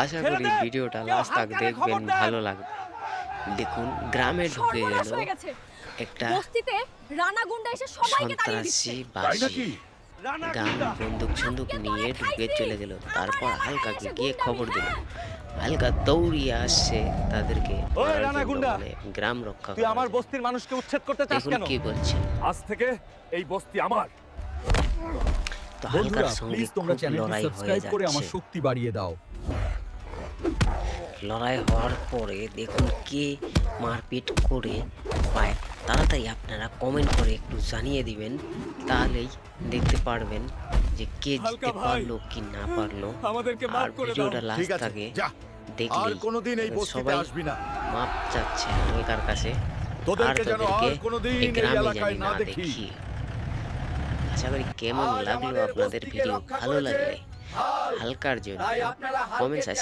আশা করি ভিডিওটা লাস্ট তক দেখবেন, ভালো লাগবে। দেখুন গ্রামে ঢুকে গেল একটা বস্তিতে রানা গুন্ডা এসে সবাইকে তাড়িয়ে দিচ্ছে। সন্ত্রাসী বাসী গান বন্দুক ছন্দুক নিয়ে ঢুকে চলে গেল। তারপর হালকাকে গিয়ে খবর দিল। হালকা দৌড়িয়ে আসছে তাদেরকে মারার জন্য, মানে গ্রাম রক্ষা তুই করার আমার জন্য। বস্তির মানুষকে উচ্ছেদ করতে চাস দেখুন কেন? কি বলছেন। আজ থেকে এই বস্তি আমার। তো হালকার বন্ধুরা সঙ্গে প্লিজ তোমরা খুব চ্যানেলটি লড়াই হয়ে সাবস্ক্রাইব করে আমার যাচ্ছে। শক্তি বাড়িয়ে দাও। লড়াই হওয়ার পরে দেখুন কে মারপিট করে পায়। তাড়াতাড়ি আপনারা কমেন্ট করে একটু জানিয়ে দিবেন, তাহলেই দেখতে পারবেন যে কে জিততে পারলো কি না পারলো। আর ভিডিওটা লাস্ট থাকে দেখলেই সবাই মাপ চাচ্ছে হালকার কাছে, আর তোদেরকে এই গ্রামে জানি না দেখি। আশা করি কেমন লাগলো আপনাদের ভিডিও, ভালো লাগলে হালকার জন্য কমেন্ট